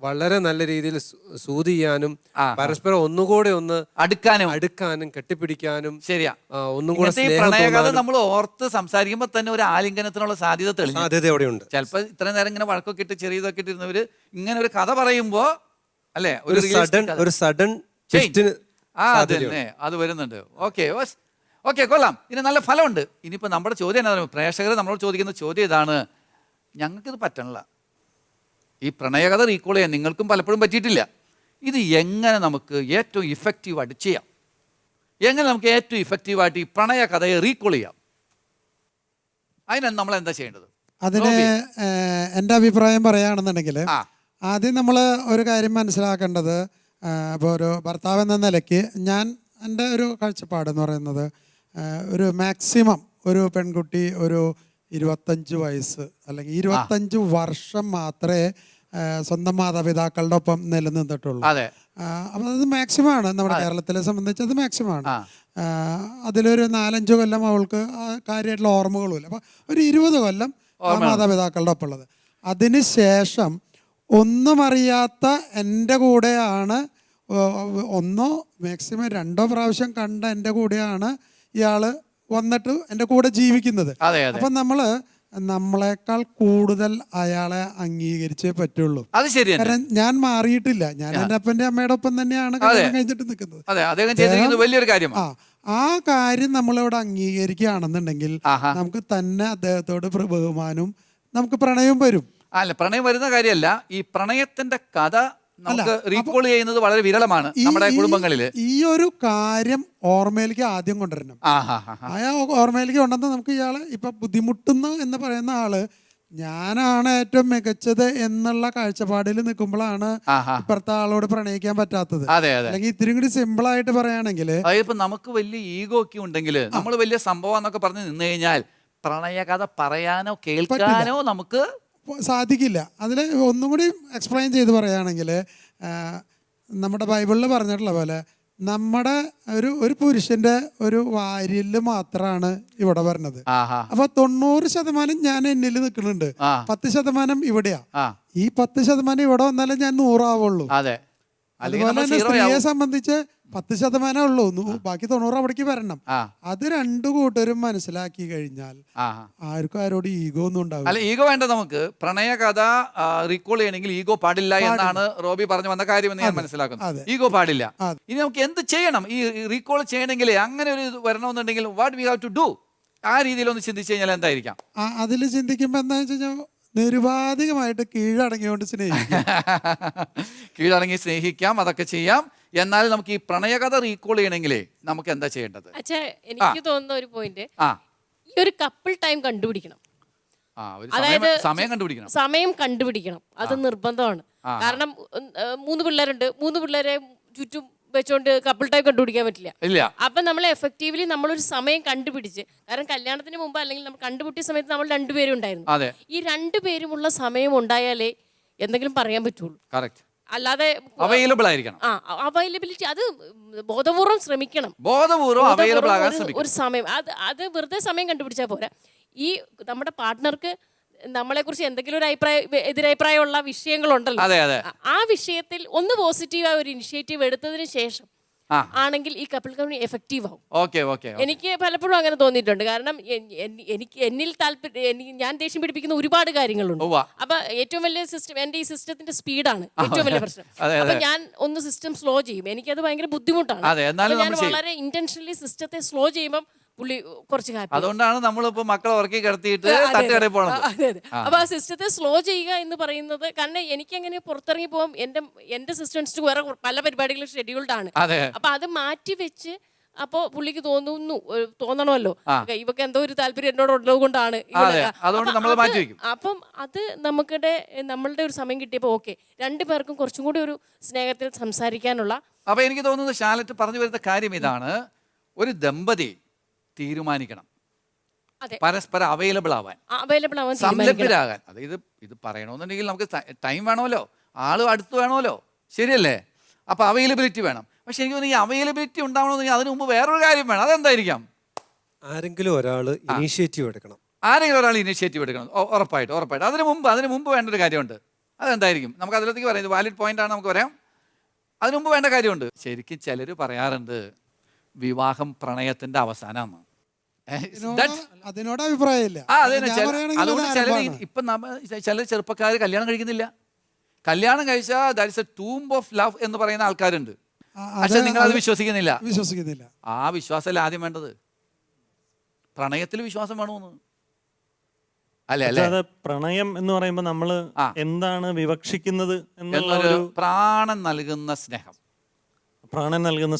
വളരെ നല്ല രീതിയിൽ സൂത് ചെയ്യാനും പരസ്പരം ഒന്നുകൂടെ ഒന്ന് അടുക്കാനും കെട്ടിപ്പിടിക്കാനും ശരിയാ ഒന്നും കൂടെ പ്രണയകഥ നമ്മൾ ഓർത്ത് സംസാരിക്കുമ്പോൾ തന്നെ ഒരു ആലിംഗനത്തിനുള്ള സാധ്യത എവിടെയുണ്ട്. ചിലപ്പോ ഇത്രയും നേരം ഇങ്ങനെ വഴക്കൊക്കെ ഇട്ട് ചെറിയതൊക്കെ ഇട്ടിരുന്നവര് ഇങ്ങനെ ഒരു കഥ പറയുമ്പോ അല്ലെ ഒരു സഡൻ അതന്നെ അത് വരുന്നുണ്ട്. ഓക്കെ കൊള്ളാം. ഇനി നല്ല ഫലമുണ്ട്. ഇനിയിപ്പോ നമ്മുടെ ചോദ്യം എന്താ, പ്രേക്ഷകർ നമ്മളോട് ചോദിക്കുന്ന ചോദ്യം ഇതാണ്, ഞങ്ങൾക്കിത് പറ്റണില്ല, ഈ പ്രണയകഥ റീകോൾ ചെയ്യാൻ നിങ്ങൾക്കും പലപ്പോഴും പറ്റിയിട്ടില്ല, ഇത് എങ്ങനെ നമുക്ക് ഏറ്റവും ഇഫക്റ്റീവായിട്ട് ചെയ്യാം, എങ്ങനെ നമുക്ക് ഏറ്റവും ഇഫക്റ്റീവായിട്ട് ഈ പ്രണയകഥയെ റീകോൾ ചെയ്യാം, അതിന് നമ്മൾ എന്താ ചെയ്യേണ്ടത്? അതിന് എൻ്റെ അഭിപ്രായം പറയുകയാണെന്നുണ്ടെങ്കിൽ ആദ്യം നമ്മൾ ഒരു കാര്യം മനസ്സിലാക്കേണ്ടത്, ഇപ്പോൾ ഒരു ഭർത്താവ് എന്ന നിലയ്ക്ക് എൻ്റെ ഒരു കാഴ്ചപ്പാടെന്ന് പറയുന്നത്, ഒരു മാക്സിമം ഒരു പെൺകുട്ടി ഒരു 25 വയസ്സ് അല്ലെങ്കിൽ 25 വർഷം മാത്രമേ സ്വന്തം മാതാപിതാക്കളുടെ ഒപ്പം നിലനിന്നിട്ടുള്ളൂ. അപ്പം അത് മാക്സിമമാണ്. നമ്മുടെ കേരളത്തിലെ സംബന്ധിച്ച് അത് മാക്സിമമാണ്. അതിലൊരു 4-5 കൊല്ലം അവൾക്ക് കാര്യമായിട്ടുള്ള ഓർമ്മകളുമില്ല. അപ്പം ഒരു 20 കൊല്ലം ആ മാതാപിതാക്കളുടെ ഒപ്പം ഉള്ളത്. അതിനുശേഷം ഒന്നും അറിയാത്ത എൻ്റെ കൂടെയാണ്, ഒന്നോ മാക്സിമം 2 പ്രാവശ്യം കണ്ട എൻ്റെ കൂടെയാണ് ഇയാൾ വന്നിട്ട് എൻ്റെ കൂടെ ജീവിക്കുന്നത്. അപ്പം നമ്മളെക്കാൾ കൂടുതൽ അയാളെ അംഗീകരിച്ചേ പറ്റുള്ളൂ. കാരണം ഞാൻ മാറിയിട്ടില്ല, ഞാൻ എൻ്റെ അപ്പൻ്റെ അമ്മയുടെ ഒപ്പം തന്നെയാണ് കല്യാണം കഴിഞ്ഞിട്ട് നിൽക്കുന്നത്. ആ കാര്യം നമ്മളിവിടെ അംഗീകരിക്കുകയാണെന്നുണ്ടെങ്കിൽ നമുക്ക് തന്നെ അദ്ദേഹത്തോട് ബഹുമാനവും നമുക്ക് പ്രണയവും വരും. പ്രണയം വരുന്ന കാര്യമല്ല, ഈ പ്രണയത്തിന്റെ കഥ നമുക്ക് റീകോൾ ചെയ്യുന്നത് വളരെ വിരളമാണ് നമ്മുടെ കുടുംബങ്ങളിൽ. ഈ ഒരു കാര്യം ഓർമ്മയിലേക്ക് ആദ്യം കൊണ്ടുവരണം. ആ ഓർമ്മയിലേക്ക് കൊണ്ടുവന്ന് നമുക്ക് ഇയാളെ ഇപ്പൊ ബുദ്ധിമുട്ടുന്നു എന്ന് പറയുന്ന ആള് ഞാനാണ് ഏറ്റവും മികച്ചത് എന്നുള്ള കാഴ്ചപ്പാടിൽ നിൽക്കുമ്പോഴാണ് ഇപ്പുറത്തെ ആളോട് പ്രണയിക്കാൻ പറ്റാത്തത്. അല്ലെങ്കിൽ ഇത്തിരി കൂടി സിമ്പിൾ ആയിട്ട് പറയുകയാണെങ്കിൽ, ഇപ്പൊ നമുക്ക് വലിയ ഈഗോ ഒക്കെ ഉണ്ടെങ്കിൽ നമ്മൾ വലിയ സംഭവം എന്നൊക്കെ പറഞ്ഞ് നിന്ന് കഴിഞ്ഞാൽ പ്രണയകഥ പറയാനോ കേൾക്കാനോ നമുക്ക് സാധിക്കില്ല. അതിൽ ഒന്നും കൂടി എക്സ്പ്ലെയിൻ ചെയ്ത് പറയുകയാണെങ്കിൽ, നമ്മുടെ ബൈബിളിൽ പറഞ്ഞിട്ടുള്ള പോലെ നമ്മുടെ ഒരു പുരുഷന്റെ ഒരു വാര്യല് മാത്രമാണ് ഇവിടെ വരുന്നത്. അപ്പൊ 90% ഞാൻ എന്നിൽ നിൽക്കുന്നുണ്ട്, 10% ഇവിടെയാ. ഈ 10% ഇവിടെ വന്നാലേ ഞാൻ 100 ആവുള്ളൂ. അതുപോലെ തന്നെ സ്ത്രീയെ സംബന്ധിച്ച് 10% ഉള്ളൂ, ബാക്കി 90 അവിടേക്ക് വരണം. അത് 2 കൂട്ടരും മനസ്സിലാക്കി കഴിഞ്ഞാൽ ആർക്കും ആരോട് ഈഗോ ഒന്നും ഉണ്ടാവില്ല. അല്ല, ഈഗോ വേണ്ട. നമുക്ക് പ്രണയകഥ റീകോൾ ചെയ്യണമെങ്കിൽ ഈഗോ പാടില്ല എന്നാണ് റോബി പറഞ്ഞു വന്ന കാര്യമെന്ന് ഞാൻ മനസ്സിലാക്കുന്നു. ഈഗോ പാടില്ല. ഇനി നമുക്ക് എന്ത് ചെയ്യണം ഈ റീകോൾ ചെയ്യണമെങ്കിൽ? അങ്ങനെ ഒരു വരണമെന്നുണ്ടെങ്കിൽ what we have to do? ആ രീതിയിലൊന്ന് ചിന്തിച്ചു കഴിഞ്ഞാൽ എന്തായിരിക്കാം? അതിൽ ചിന്തിക്കുമ്പോ എന്താ വെച്ച് കഴിഞ്ഞാൽ നിരുപാധികമായിട്ട് കീഴടങ്ങിയോണ്ട് കീഴടങ്ങി സ്നേഹിക്കാം, അതൊക്കെ ചെയ്യാം. എന്നാൽ നമുക്ക് ഈ പ്രണയകഥ റീകോൾ ചെയ്യണമെങ്കിലേ നമുക്ക് എന്താ ചെയ്യേണ്ടത്? എനിക്ക് തോന്നുന്ന ഒരു പോയിന്റ്, ഈ ഒരു കപ്പിൾ ടൈം കണ്ടുപിടിക്കണം. അതായത് സമയം കണ്ടുപിടിക്കണം. അത് നിർബന്ധമാണ്. കാരണം 3 പിള്ളേരുണ്ട്, 3 പിള്ളേരെ ചുറ്റും വെച്ചോണ്ട് കപ്പിൾ ടൈം കണ്ടുപിടിക്കാൻ പറ്റില്ല. അപ്പൊ നമ്മൾ എഫക്റ്റീവ്ലി നമ്മളൊരു സമയം കണ്ടുപിടിച്ച്, കാരണം കല്യാണത്തിന് മുമ്പ് അല്ലെങ്കിൽ നമ്മൾ കണ്ടുപിടിച്ച സമയത്ത് നമ്മൾ 2 പേരും ഉണ്ടായിരുന്നു. ഈ 2 പേരുമുള്ള സമയം ഉണ്ടായാലേ എന്തെങ്കിലും പറയാൻ പറ്റുള്ളൂ. അല്ലാതെ അവൈലബിൾ ആയിരിക്കണം. അവൈലബിലിറ്റി അത് ബോധപൂർവം ശ്രമിക്കണം. ഒരു സമയം അത് വെറുതെ സമയം കണ്ടുപിടിച്ചാൽ പോരാ. ഈ നമ്മുടെ പാർട്ട്ണർക്ക് നമ്മളെ കുറിച്ച് എന്തെങ്കിലും ഒരു എതിരഭിപ്രായമുള്ള വിഷയങ്ങളുണ്ടല്ലോ, ആ വിഷയത്തിൽ ഒന്ന് പോസിറ്റീവായ ഒരു ഇനിഷ്യേറ്റീവ് എടുത്തതിന് ശേഷം ആണെങ്കിൽ ഈ കപ്പിൾ കമ്പനി എഫക്റ്റീവ് ആവും. എനിക്ക് പലപ്പോഴും അങ്ങനെ തോന്നിയിട്ടുണ്ട്. കാരണം എന്നിൽ ഞാൻ ദേഷ്യം പിടിപ്പിക്കുന്ന ഒരുപാട് കാര്യങ്ങളുണ്ട്. അപ്പൊ ഏറ്റവും വലിയ സിസ്റ്റം എന്റെ ഈ സിസ്റ്റത്തിന്റെ സ്പീഡാണ് ഏറ്റവും വലിയ പ്രശ്നം. അപ്പൊ ഞാൻ ഒന്ന് സിസ്റ്റം സ്ലോ ചെയ്യും, എനിക്കത് ഭയങ്കര ബുദ്ധിമുട്ടാണ്. ഞാൻ വളരെ ഇന്റൻഷനലി സിസ്റ്റത്തെ സ്ലോ ചെയ്യുമ്പോൾ പുള്ളി കുറച്ച് ഹാപ്പി. അതുകൊണ്ടാണ് നമ്മളിപ്പോ മക്കളെ ഉറക്കി കിടത്തിയിട്ട് തട്ടുകടയിൽ പോകണം. അപ്പൊ ആ സിസ്റ്റത്തെ സ്ലോ ചെയ്യുക എന്ന് പറയുന്നത്, കാരണം എനിക്ക് അങ്ങനെ പുറത്തിറങ്ങി പോകാം. എന്റെ സിസ്റ്റംസ് വേറെ പല പരിപാടികളും ഷെഡ്യൂൾഡ് ആണ്. അപ്പൊ അത് മാറ്റി വെച്ച് അപ്പോ പുള്ളിക്ക് തോന്നണമല്ലോ ആ. ഇവക്ക് എന്തോ ഒരു താല്പര്യം എന്നോടുള്ളത് കൊണ്ടാണ് അതെ, അതുകൊണ്ട് നമ്മൾ മാറ്റി വെക്കും. അപ്പം അത് നമ്മളുടെ ഒരു സമയം കിട്ടിയപ്പോൾ ഓക്കെ രണ്ടുപേർക്കും കുറച്ചും കൂടി ഒരു സ്നേഹത്തിൽ സംസാരിക്കാനുള്ള. അപ്പൊ എനിക്ക് തോന്നുന്നത് ഷാലറ്റ് പറഞ്ഞു വരുന്ന കാര്യം ഇതാണ്, ഒരു ദമ്പതി തീരുമാനിക്കണം അതെ. പരസ്പരം അവൈലബിൾ ആവാൻ, അവൈലബിൾ ആവാൻ തീരുമാനിക്കണം. സംലഭ്യരാകാൻ. അതായത് ഇത് പറയണമെന്നുണ്ടെങ്കിൽ നമുക്ക് ടൈം വേണമല്ലോ, ആളും അടുത്ത് വേണമല്ലോ, ശരിയല്ലേ? അപ്പൊ അവൈലബിലിറ്റി വേണം. പക്ഷെ എനിക്ക് തോന്നുന്നു ഈ അവൈലബിലിറ്റി ഉണ്ടാവണമെന്നുണ്ടെങ്കിൽ അതിന് മുമ്പ് വേറൊരു കാര്യം വേണം. അതെന്തായിരിക്കാം? ആരെങ്കിലും ഒരാൾ ഇനീഷ്യേറ്റീവ് എടുക്കണം. ആരെങ്കിലും ഒരാൾ ഇനിഷ്യേറ്റീവ് എടുക്കണം. ഉറപ്പായിട്ട് അതിന് മുമ്പ് വേണ്ട ഒരു കാര്യമുണ്ട്. അതെന്തായിരിക്കും? നമുക്ക് അതിലേക്ക് പറയാം, ഇത് വാലിഡ് പോയിന്റ് ആണ്, നമുക്ക് പറയാം. അതിനു മുമ്പ് വേണ്ട കാര്യമുണ്ട്. ശരിക്കും ചിലർ പറയാറുണ്ട് വിവാഹം പ്രണയത്തിന്റെ അവസാനമാണ്. അതിനോട് അഭിപ്രായമില്ല. അതുകൊണ്ട് ഇപ്പൊ ചില ചെറുപ്പക്കാർ കല്യാണം കഴിക്കുന്നില്ല. കല്യാണം കഴിച്ചാൽ that is A tomb of love എന്ന് പറയുന്ന ആൾക്കാരുണ്ട്. പക്ഷെ നിങ്ങൾ അത് വിശ്വസിക്കുന്നില്ല. ആ വിശ്വാസമല്ല ആദ്യം വേണ്ടത്, പ്രണയത്തിൽ വിശ്വാസം വേണമെന്ന്. അതെ, പ്രണയം എന്ന് പറയുമ്പോൾ നമ്മള് എന്താണ് വിവക്ഷിക്കുന്നത് എന്നൊരു പ്രാണൻ നൽകുന്ന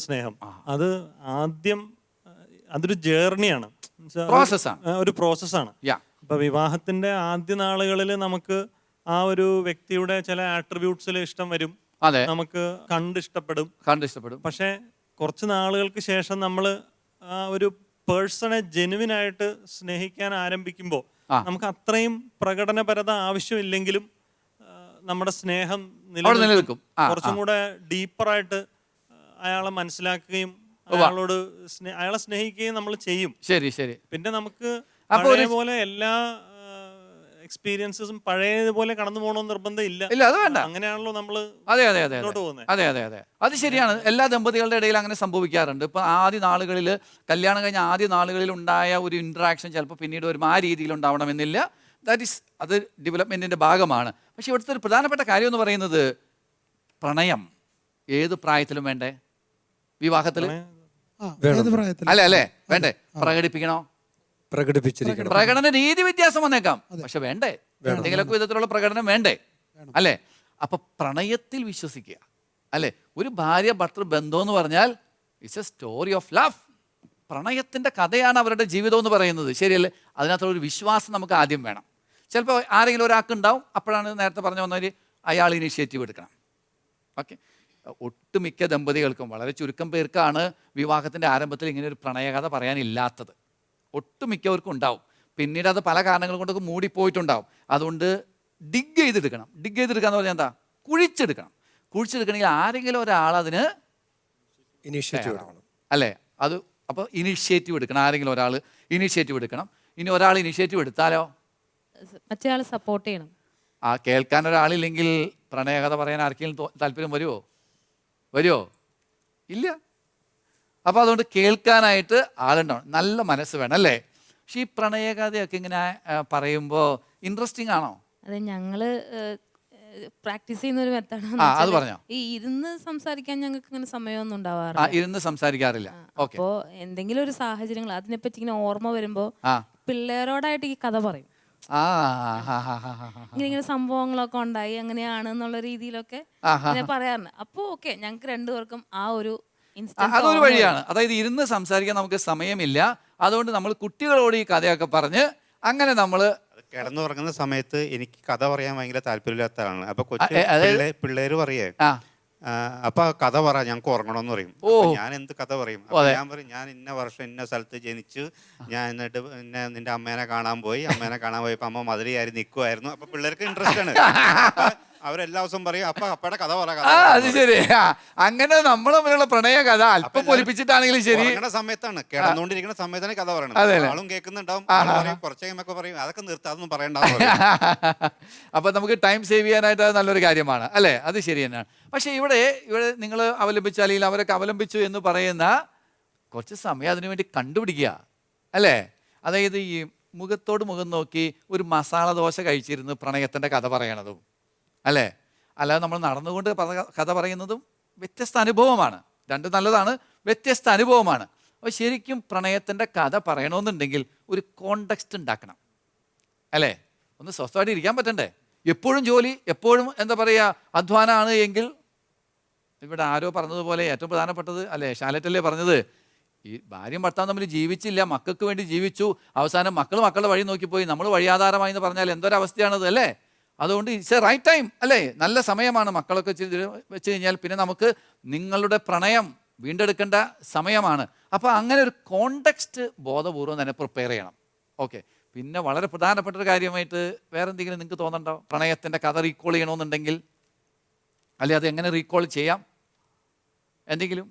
സ്നേഹം. അത് ആദ്യം അതൊരു ജേർണിയാണ്, ഒരു പ്രോസസ്സാണ്. ഇപ്പൊ വിവാഹത്തിന്റെ ആദ്യ നാളുകളിൽ നമുക്ക് ആ ഒരു വ്യക്തിയുടെ ചില ആട്രിബ്യൂട്ട്സിൽ ഇഷ്ടം വരും, നമുക്ക് കണ്ടിഷ്ടപ്പെടും. പക്ഷെ കുറച്ച് നാളുകൾക്ക് ശേഷം നമ്മൾ ആ ഒരു പേഴ്സണെ ജെനുവിനായിട്ട് സ്നേഹിക്കാൻ ആരംഭിക്കുമ്പോൾ നമുക്ക് അത്രയും പ്രകടനപരത ആവശ്യമില്ലെങ്കിലും നമ്മുടെ സ്നേഹം നിലനിൽക്കും. കുറച്ചും കൂടെ ഡീപ്പറായിട്ട് അയാളെ മനസ്സിലാക്കുകയും അയാളെ സ്നേഹിക്കുകയും നമ്മൾ ചെയ്യും. ശരി. പിന്നെ നമുക്ക് പഴയപോലെ എല്ലാ എക്സ്പീരിയൻസും പഴയതുപോലെ കടന്നു പോകണമെന്ന് നിർബന്ധം ഇല്ല. അത് വേണ്ട. അങ്ങനെയാണല്ലോ നമ്മള് പോകുന്നത്. അതെ, അത് ശരിയാണ്. എല്ലാ ദമ്പതികളുടെ ഇടയിൽ അങ്ങനെ സംഭവിക്കാറുണ്ട്. ഇപ്പൊ ആദ്യ നാളുകളിൽ, കല്യാണം കഴിഞ്ഞ ആദ്യ നാളുകളിൽ ഉണ്ടായ ഒരു ഇന്ററാക്ഷൻ ചിലപ്പോൾ പിന്നീട് വരുമ്പോൾ ആ രീതിയിൽ ഉണ്ടാവണമെന്നില്ല. അത് ഡെവലപ്മെന്റിന്റെ ഭാഗമാണ്. പക്ഷെ ഇവിടുത്തെ ഒരു പ്രധാനപ്പെട്ട കാര്യം എന്ന് പറയുന്നത്, പ്രണയം ഏത് പ്രായത്തിലും വേണ്ടേ? വിവാഹത്തില് അല്ലേ? വേണ്ടേ? പ്രകടിപ്പിക്കണോ? പ്രകടന രീതി വ്യത്യാസം വന്നേക്കാം, പക്ഷെ വേണ്ടേ? എന്തെങ്കിലുമൊക്കെ വിധത്തിലുള്ള പ്രകടനം വേണ്ടേ? അല്ലേ? അപ്പൊ പ്രണയത്തിൽ വിശ്വസിക്കുക, അല്ലെ? ഒരു ഭാര്യ ഭർത്തൃ ബന്ധം എന്ന് പറഞ്ഞാൽ it's A story of love. പ്രണയത്തിന്റെ കഥയാണ് അവരുടെ ജീവിതം എന്ന് പറയുന്നത്, ശരിയല്ലേ? അതിനകത്തുള്ള ഒരു വിശ്വാസം നമുക്ക് ആദ്യം വേണം. ചിലപ്പോൾ ആരെങ്കിലും ഒരാൾക്ക് ഉണ്ടാവും, അപ്പോഴാണ് നേരത്തെ പറഞ്ഞു വന്നവർ അയാൾ ഇനീഷ്യേറ്റീവ് എടുക്കണം. ഓക്കെ. ഒട്ടുമിക്ക ദമ്പതികൾക്കും, വളരെ ചുരുക്കം പേർക്കാണ് വിവാഹത്തിന്റെ ആരംഭത്തിൽ ഇങ്ങനെ ഒരു പ്രണയകഥ പറയാനില്ലാത്തത്. ഒട്ടുമിക്കവർക്കും ഉണ്ടാവും. പിന്നീട് അത് പല കാരണങ്ങൾ കൊണ്ടൊക്കെ മൂടിപ്പോയിട്ടുണ്ടാവും. അതുകൊണ്ട് ഡിഗ് ചെയ്തെടുക്കുക എന്ന് പറഞ്ഞാൽ എന്താ? കുഴിച്ചെടുക്കണമെങ്കിൽ ആരെങ്കിലും ഒരാൾ അതിന് ഇനീഷ്യേറ്റീവ് അല്ലേ? അത് അപ്പോൾ ഇനീഷ്യേറ്റീവ് എടുക്കണം, ആരെങ്കിലും ഒരാൾ ഇനീഷ്യേറ്റീവ് എടുക്കണം. ഇനി ഒരാൾ ഇനീഷ്യേറ്റീവ് എടുത്താലോ മറ്റേ ആൾ സപ്പോർട്ട് ചെയ്യണം. ആ കേൾക്കാൻ ഒരാളില്ലെങ്കിൽ പ്രണയകഥ പറയാൻ ആർക്കെങ്കിലും താല്പര്യം വരുമോ? ഇല്ല. അപ്പോൾ അതുകൊണ്ട് കേൾക്കാനായിട്ട് ആളുണ്ടാവണം, നല്ല മനസ്സ് വേണം, അല്ലേ? പക്ഷെ ഈ പ്രണയകഥയൊക്കെ ഇങ്ങനെ പറയുമ്പോൾ ഇൻട്രസ്റ്റിംഗ് ആണോ? അതെ, ഞങ്ങള് പ്രാക്ടീസ് ചെയ്യുന്ന ഒരു അത് പറഞ്ഞോ. ഈ ഇരുന്ന് സംസാരിക്കാൻ ഞങ്ങൾക്ക് ഇങ്ങനെ സമയമൊന്നും ഉണ്ടാവാറില്ല. ഇരുന്ന് സംസാരിക്കാറില്ല. അപ്പോ എന്തെങ്കിലും ഒരു സാഹചര്യങ്ങൾ അതിനെപ്പറ്റി ഇങ്ങനെ ഓർമ്മ വരുമ്പോ പിള്ളേരോടായിട്ട് ഈ കഥ പറയും. ഇങ്ങനെ സംഭവങ്ങളൊക്കെ ഉണ്ടായി, അങ്ങനെയാണ് എന്നുള്ള രീതിയിലൊക്കെ പറയാറുണ്ട്. അപ്പൊ ഓക്കെ, ഞങ്ങൾക്ക് രണ്ടുപേർക്കും ആ ഒരു അതൊരു വഴിയാണ്. അതായത് ഇരുന്ന് സംസാരിക്കാൻ നമുക്ക് സമയമില്ല, അതുകൊണ്ട് നമ്മൾ കുട്ടികളോട് ഈ കഥയൊക്കെ പറഞ്ഞ് അങ്ങനെ നമ്മൾ കിടന്നുറങ്ങുന്ന സമയത്ത് എനിക്ക് കഥ പറയാൻ ഭയങ്കര താല്പര്യമില്ലാത്ത ആളാണ്. അപ്പൊ പിള്ളേര് പറയേ അപ്പൊ കഥ പറ, ഞങ്ങൾക്ക് ഉറങ്ങണമെന്ന് പറയും. ഞാൻ എന്ത് കഥ പറയും? ഞാൻ പറയും, ഞാൻ ഇന്ന വർഷം ഇന്ന സ്ഥലത്ത് ജനിച്ചു, ഞാൻ എന്നിട്ട് പിന്നെ നിന്റെ അമ്മേനെ കാണാൻ പോയപ്പോ അമ്മ മധുരയായി നിൽക്കുമായിരുന്നു. അപ്പൊ പിള്ളേർക്ക് ഇൻട്രസ്റ്റ് ആണ്. അവരെല്ലാ ദിവസവും പറയും അപ്പയുടെ കഥ പറ. അത് ശരി. അങ്ങനെ നമ്മൾ തമ്മിലുള്ള പ്രണയ കഥ അല്പം പൊലിപ്പിച്ചിട്ടാണെങ്കിലും ശരി, സമയത്താണ് കിടന്നുകൊണ്ടിരിക്കുന്ന സമയത്താണ് കഥ പറയണം. ആളും കേൾക്കുന്നുണ്ടാവും, കുറച്ച് കഴിയുമ്പോ പറയും അതൊക്കെ നിർത്താതൊന്നും പറയണ്ടാവും. അപ്പൊ നമുക്ക് ടൈം സേവ് ചെയ്യാനായിട്ട് അത് നല്ലൊരു കാര്യമാണ്, അല്ലേ? അത് ശരി തന്നെയാണ്. പക്ഷെ ഇവിടെ നിങ്ങൾ അവലംബിച്ചു, അല്ലെങ്കിൽ അവരൊക്കെ അവലംബിച്ചു എന്ന് പറയുന്ന കുറച്ച് സമയം അതിനുവേണ്ടി കണ്ടുപിടിക്കുക, അല്ലേ? അതായത് ഈ മുഖത്തോട് മുഖം നോക്കി ഒരു മസാല ദോശ കഴിച്ചിരുന്ന് പ്രണയത്തിന്റെ കഥ പറയണതും, അല്ലേ? അല്ലാതെ നമ്മൾ നടന്നുകൊണ്ട് കഥ പറയുന്നതും വ്യത്യസ്ത അനുഭവമാണ്. രണ്ടും നല്ലതാണ്, വ്യത്യസ്ത അനുഭവമാണ്. അപ്പോൾ ശരിക്കും പ്രണയത്തിൻ്റെ കഥ പറയണമെന്നുണ്ടെങ്കിൽ ഒരു കോണ്ടെക്സ്റ്റ് ഉണ്ടാക്കണം, അല്ലേ? ഒന്ന് സ്വസ്ഥമായിട്ട് ഇരിക്കാൻ പറ്റണ്ടേ? എപ്പോഴും ജോലി, എപ്പോഴും എന്താ പറയുക അധ്വാനമാണ് എങ്കിൽ, ഇവിടെ ആരോ പറഞ്ഞതുപോലെ ഏറ്റവും പ്രധാനപ്പെട്ടത്, അല്ലേ, ഷാലറ്റല്ലേ പറഞ്ഞത്, ഈ ഭാര്യയും ഭർത്താവും തമ്മിൽ ജീവിച്ചില്ല, മക്കൾക്ക് വേണ്ടി ജീവിച്ചു, അവസാനം മക്കളുടെ വഴി നോക്കിപ്പോയി, നമ്മൾ വഴിയാധാരമായി എന്ന് പറഞ്ഞാൽ എന്തൊരവസ്ഥയാണത് അല്ലേ? അതുകൊണ്ട് ഇറ്റ്സ് എ റൈറ്റ് ടൈം അല്ലേ, നല്ല സമയമാണ്. മക്കളൊക്കെ വെച്ച് കഴിഞ്ഞാൽ പിന്നെ നമുക്ക് നിങ്ങളുടെ പ്രണയം വീണ്ടെടുക്കേണ്ട സമയമാണ്. അപ്പോൾ അങ്ങനെ ഒരു കോണ്ടെക്സ്റ്റ് ബോധപൂർവം തന്നെ പ്രിപ്പയർ ചെയ്യണം. ഓക്കെ. പിന്നെ വളരെ പ്രധാനപ്പെട്ട ഒരു കാര്യമായിട്ട് വേറെ എന്തെങ്കിലും നിങ്ങൾക്ക് തോന്നണ്ടോ? പ്രണയത്തിൻ്റെ കഥ റീകോൾ ചെയ്യണമെന്നുണ്ടെങ്കിൽ, അല്ലെ അത് എങ്ങനെ റീകോൾ ചെയ്യാം എന്തെങ്കിലും?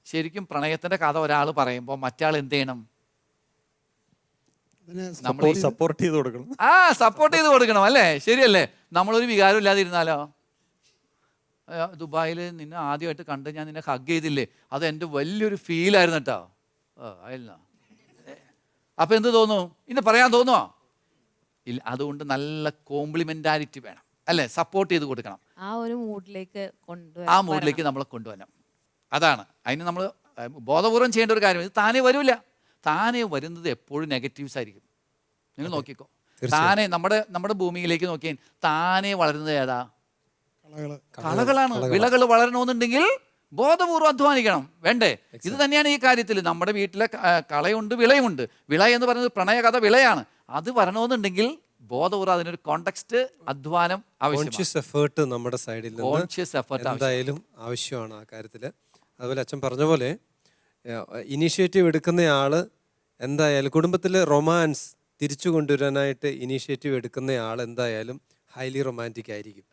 ശരിക്കും പ്രണയത്തിൻ്റെ കഥ ഒരാൾ പറയുമ്പോൾ മറ്റാൾ എന്ത് ചെയ്യണം? സപ്പോർട്ട് ചെയ്ത് കൊടുക്കണം. സപ്പോർട്ട് ചെയ്ത് കൊടുക്കണം അല്ലേ? ശരിയല്ലേ? നമ്മളൊരു വികാരം ഇല്ലാതിരുന്നാലോ? ദുബായിൽ നിന്നെ ആദ്യമായിട്ട് കണ്ട് ഞാൻ നിന്നെ ഹഗ് ചെയ്തില്ലേ, അത് എൻ്റെ വലിയൊരു ഫീലായിരുന്നു കേട്ടോ. അല്ല, അപ്പം എന്ത് തോന്നും? ഇന്ന് പറയാൻ തോന്നുമോ? ഇല്ല. അതുകൊണ്ട് നല്ല കോംപ്ലിമെന്റാരിറ്റി വേണം അല്ലേ? സപ്പോർട്ട് ചെയ്ത് കൊടുക്കണം. ആ ഒരു മൂഡിലേക്ക് നമ്മളെ കൊണ്ടുവരണം. അതാണ് അതിന് നമ്മൾ ബോധപൂർവം ചെയ്യേണ്ട ഒരു കാര്യം. ഇത് താനേ വരില്ല. താനേ വരുന്നത് എപ്പോഴും നെഗറ്റീവ്സ് ആയിരിക്കും. നിങ്ങൾ നോക്കിക്കോ, താനേ നമ്മുടെ ഭൂമിയിലേക്ക് നോക്കിയാൽ താനേ വളരുന്നത് ഏതാ? കളകളാണ്. വിളകൾ വളരണമെന്നുണ്ടെങ്കിൽ ബോധപൂർവ്വം അധ്വാനിക്കണം, വേണ്ടേ? ഇത് തന്നെയാണ് ഈ കാര്യത്തിൽ. നമ്മുടെ വീട്ടിലെ കളയുണ്ട്, വിളയുമുണ്ട്. വിള എന്ന് പറയുന്നത് പ്രണയകഥ വിളയാണ്. അത് വരണമെന്നുണ്ടെങ്കിൽ ബോധപൂർവ്വം അതിനൊരു കോണ്ടെക്സ്റ്റ്, അധ്വാനം ആവശ്യമാണ്. നമ്മുടെ സൈഡിൽ നിന്ന് എന്തായാലും ആവശ്യമാണ് ആ കാര്യത്തിൽ. അതുപോലെ അച്ഛൻ പറഞ്ഞ പോലെ ഇനീഷ്യേറ്റീവ് എടുക്കുന്നയാൾ എന്തായാലും കുടുംബത്തിൽ റൊമാൻസ് തിരിച്ചു കൊണ്ടുവരാനായിട്ട് ഇനീഷ്യേറ്റീവ് എടുക്കുന്നയാൾ എന്തായാലും ഹൈലി റൊമാൻറ്റിക് ആയിരിക്കും.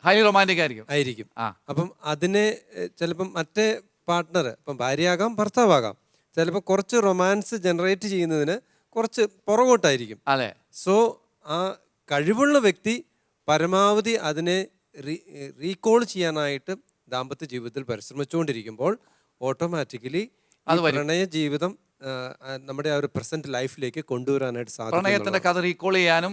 അപ്പം അതിനെ ചിലപ്പം മറ്റേ പാർട്ട്ണർ, ഇപ്പം ഭാര്യയാകാം ഭർത്താവാകാം, ചിലപ്പോൾ കുറച്ച് റൊമാൻസ് ജനറേറ്റ് ചെയ്യുന്നതിന് കുറച്ച് പുറകോട്ടായിരിക്കും. സോ ആ കഴിവുള്ള വ്യക്തി പരമാവധി അതിനെ റീകോൾ ചെയ്യാനായിട്ട് ദാമ്പത്യ ജീവിതത്തിൽ പരിശ്രമിച്ചുകൊണ്ടിരിക്കുമ്പോൾ ഓട്ടോമാറ്റിക്കലി പ്രണയ ജീവിതം നമ്മുടെ ആ ഒരു പ്രസന്റ് ലൈഫിലേക്ക് കൊണ്ടുവരാനായിട്ട് സാധിക്കും. പ്രണയത്തിന്റെ കഥ റീകോൾ ചെയ്യാനും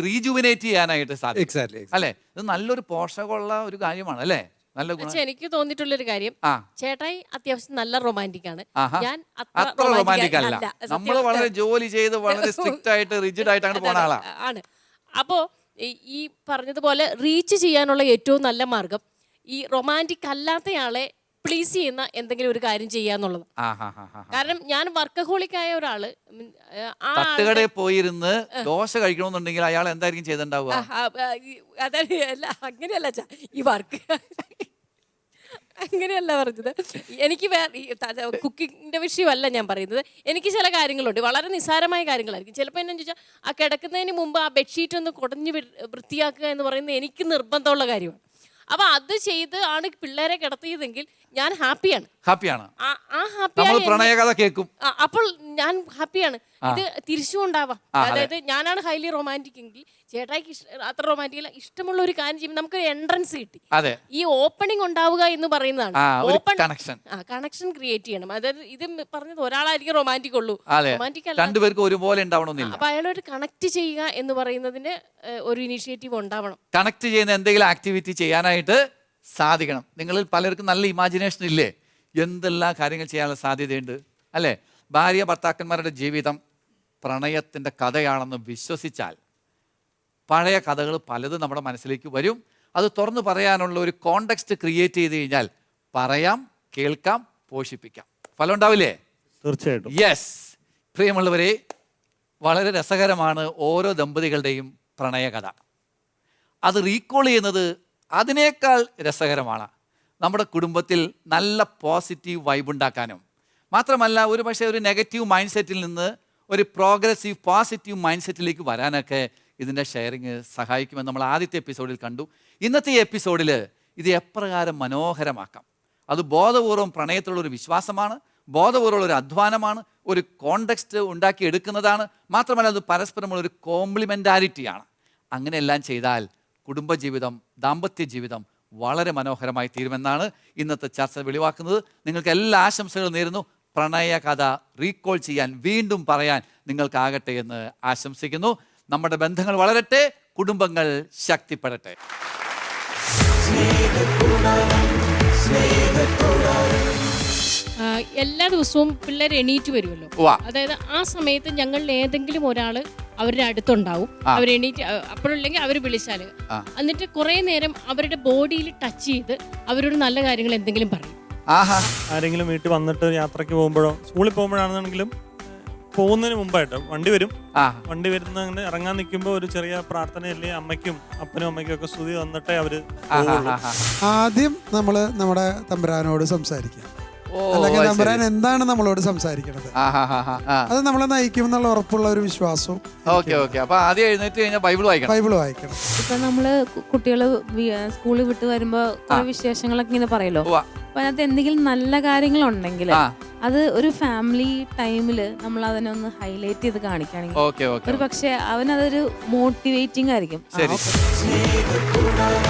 റീജുവിനേറ്റ് ചെയ്യാനായിട്ട് സാധിക്കും. എക്സാക്ട്ലി അല്ലേ? ഇത് നല്ലൊരു പോഷകമുള്ള ഒരു കാര്യമാണ് അല്ലേ? എനിക്ക് തോന്നിയിട്ടുള്ളൊരു കാര്യം, ചേട്ടായി അത്യാവശ്യം നല്ല റൊമാൻറ്റിക് ആണ്. ഞാൻ അത്ര റൊമാൻറ്റിക് അല്ല. നമ്മൾ വളരെ ജോലി ചെയ്ത് വളരെ സ്ട്രിക്റ്റ് ആയിട്ട് റിജിഡ് ആയിട്ട് അങ്ങനെ പോണ ആളാണ്. അപ്പോ ഈ പറഞ്ഞതുപോലെ റീച്ച് ചെയ്യാനുള്ള ഏറ്റവും നല്ല മാർഗം ഈ റൊമാൻറ്റിക് അല്ലാത്തയാളെ പ്ലീസ് ചെയ്യുന്ന എന്തെങ്കിലും ഒരു കാര്യം ചെയ്യാന്നുള്ളത്. കാരണം ഞാൻ വർക്കഹോളിക് ആയ ഒരാള് തട്ടുകടയിൽ പോയിരുന്ന് ദോശ കഴിക്കണമെന്നുണ്ടെങ്കിൽ അയാൾ എന്തായിരിക്കും ചെയ്തിട്ടുണ്ടാവുക? അങ്ങനെയല്ല ഈ വർക്ക് അങ്ങനെയല്ല പറഞ്ഞത്. എനിക്ക് കുക്കിങ്ങിന്റെ വിഷയമല്ല ഞാൻ പറയുന്നത്. എനിക്ക് ചില കാര്യങ്ങളുണ്ട്, വളരെ നിസ്സാരമായ കാര്യങ്ങളായിരിക്കും. ചിലപ്പോൾ എന്നു ചോദിച്ചാൽ ആ കിടക്കുന്നതിന് മുമ്പ് ആ ബെഡ്ഷീറ്റ് ഒന്ന് കുടഞ്ഞ് വൃത്തിയാക്കുക എന്ന് പറയുന്നത് എനിക്ക് നിർബന്ധമുള്ള കാര്യമാണ്. അപ്പൊ അത് ചെയ്ത് ആണ് പിള്ളേരെ കിടത്തിയതെങ്കിൽ ഞാൻ ഹാപ്പിയാണ്. പ്രണയകഥ കേൾക്കും. അപ്പോൾ ഞാൻ ഹാപ്പിയാണ്. ഇത് തിരിച്ചും ഉണ്ടാവാം. അതായത് ഞാനാണ് ഹൈലി റൊമാൻറ്റിക് എങ്കിൽ ചേട്ടായിക്ക് അത്ര റൊമാൻറ്റിക് അല്ല, ഇഷ്ടമുള്ള ഒരു കാര്യം ചെയ്യുമ്പോൾ നമുക്കൊരു എൻട്രൻസ് കിട്ടി. ഈ ഓപ്പണിംഗ് ഉണ്ടാവുക എന്ന് പറയുന്നതാണ് കണക്ഷൻ ക്രിയേറ്റ് ചെയ്യണം. അതായത് ഇത് പറഞ്ഞത് ഒരാളായിരിക്കും റൊമാൻറ്റിക് ഉള്ളൂ, റൊമാൻറ്റിക് അല്ല, രണ്ടുപേർക്കും ഒരുപോലെ ഉണ്ടാവണമെന്നില്ല. അപ്പൊ അയാളൊരു കണക്ട് ചെയ്യുക എന്ന് പറയുന്നതിന് ഒരു ഇനീഷ്യേറ്റീവ് ഉണ്ടാവണം. കണക്ട് ചെയ്യുന്ന എന്തെങ്കിലും ആക്ടിവിറ്റി ചെയ്യാനായിട്ട് സാധിക്കണം. നിങ്ങളിൽ പലർക്കും നല്ല ഇമാജിനേഷൻ ഇല്ലേ? എന്തെല്ലാം കാര്യങ്ങൾ ചെയ്യാനുള്ള സാധ്യതയുണ്ട് അല്ലേ? ഭാര്യ ഭർത്താക്കന്മാരുടെ ജീവിതം പ്രണയത്തിൻ്റെ കഥയാണെന്ന് വിശ്വസിച്ചാൽ പഴയ കഥകൾ പലതും നമ്മുടെ മനസ്സിലേക്ക് വരും. അത് തുറന്നു പറയാനുള്ള ഒരു കോണ്ടെക്സ്റ്റ് ക്രിയേറ്റ് ചെയ്ത് കഴിഞ്ഞാൽ പറയാം, കേൾക്കാം, പോഷിപ്പിക്കാം. ഫലം ഉണ്ടാവില്ലേ? തീർച്ചയായിട്ടും. യെസ്. പ്രിയമുള്ളവരെ, വളരെ രസകരമാണ് ഓരോ ദമ്പതികളുടെയും പ്രണയകഥ. അത് റീകോൾ ചെയ്യുന്നത് അതിനേക്കാൾ രസകരമാണ്. നമ്മുടെ കുടുംബത്തിൽ നല്ല പോസിറ്റീവ് വൈബ് ഉണ്ടാക്കാനും മാത്രമല്ല ഒരു പക്ഷേ ഒരു നെഗറ്റീവ് മൈൻഡ് സെറ്റിൽ നിന്ന് ഒരു പ്രോഗ്രസീവ് പോസിറ്റീവ് മൈൻഡ് സെറ്റിലേക്ക് വരാനൊക്കെ ഇതിൻ്റെ ഷെയറിങ് സഹായിക്കുമെന്ന് നമ്മൾ ആദ്യത്തെ എപ്പിസോഡിൽ കണ്ടു. ഇന്നത്തെ എപ്പിസോഡിൽ ഇത് എപ്രകാരം മനോഹരമാക്കാം. അത് ബോധപൂർവം പ്രണയത്തിലുള്ളൊരു വിശ്വാസമാണ്, ബോധപൂർവ്വമുള്ളൊരു അധ്വാനമാണ്, ഒരു കോണ്ടെക്സ്റ്റ് ഉണ്ടാക്കി എടുക്കുന്നതാണ്. മാത്രമല്ല അത് പരസ്പരമുള്ളൊരു കോംപ്ലിമെൻറ്റാരിറ്റിയാണ്. അങ്ങനെയെല്ലാം ചെയ്താൽ കുടുംബജീവിതം, ദാമ്പത്യ ജീവിതം വളരെ മനോഹരമായി തീരുമെന്നാണ് ഇന്നത്തെ ചർച്ച വെളിവാക്കുന്നത്. നിങ്ങൾക്ക് എല്ലാ ആശംസകളും നേരുന്നു. പ്രണയ കഥ റീകോൾ ചെയ്യാൻ, വീണ്ടും പറയാൻ നിങ്ങൾക്കാകട്ടെ എന്ന് ആശംസിക്കുന്നു. നമ്മുടെ ബന്ധങ്ങൾ വളരട്ടെ, കുടുംബങ്ങൾ ശക്തിപ്പെടട്ടെ. എല്ലാ ദിവസവും പിള്ളേർ എണീറ്റ് വരുമല്ലോ. അതായത് ആ സമയത്ത് ഞങ്ങളിൽ ഏതെങ്കിലും ഒരാൾ അവരുടെ അടുത്തുണ്ടാവും. അവർ എണീറ്റ് അപ്പോഴല്ലെങ്കിൽ അവർ വിളിച്ചാൽ എന്നിട്ട് കുറേ നേരം അവരുടെ ബോഡിയിൽ ടച്ച് ചെയ്ത് അവരോട് നല്ല കാര്യങ്ങൾ എന്തെങ്കിലും പറയും. ആഹാ. ആരെങ്കിലും വീട്ടിൽ വന്നിട്ട് യാത്രയ്ക്ക് പോകുമ്പോഴോ സ്കൂളിൽ പോകുമ്പോഴാണെന്നുണ്ടെങ്കിലും പോകുന്നതിന് മുമ്പായിട്ട് വണ്ടി വരും. വണ്ടി വരുന്ന അങ്ങനെ ഇറങ്ങാൻ നിൽക്കുമ്പോൾ ഒരു ചെറിയ പ്രാർത്ഥനയല്ലേ അമ്മയ്ക്കും അപ്പനും അമ്മയ്ക്കും ഒക്കെ സ്തുതി വന്നിട്ടേ അവര് പോവുള്ളൂ. ആദ്യം നമ്മള് നമ്മുടെ തമ്പുരാനോട് സംസാരിക്കുക, അല്ലെങ്കിൽ തമ്പുരാൻ എന്താണ് നമ്മളോട് സംസാരിക്കുന്നത് അത് നമ്മളെ നയിക്കും എന്നുള്ള ഉറപ്പുള്ള ഒരു വിശ്വാസവും. അപ്പൊ ആദ്യം എഴുന്നേറ്റ് കഴിഞ്ഞാൽ ബൈബിൾ വായിക്കണം. ഇപ്പൊ നമ്മള് കുട്ടികള് സ്കൂളിൽ വിട്ട് വരുമ്പോ കുറെ വിശേഷങ്ങളൊക്കെ ഇങ്ങനെ പറയല്ലോ. അപ്പൊ അതിനകത്ത് എന്തെങ്കിലും നല്ല കാര്യങ്ങളുണ്ടെങ്കിൽ അത് ഒരു ഫാമിലി ടൈമില് നമ്മൾ അതിനൊന്ന് ഹൈലൈറ്റ് ചെയ്ത് കാണിക്കുകയാണെങ്കിൽ ഒരു പക്ഷെ അവനതൊരു മോട്ടിവേറ്റിംഗ് ആയിരിക്കും. സ്നേഹക്കൂടാരം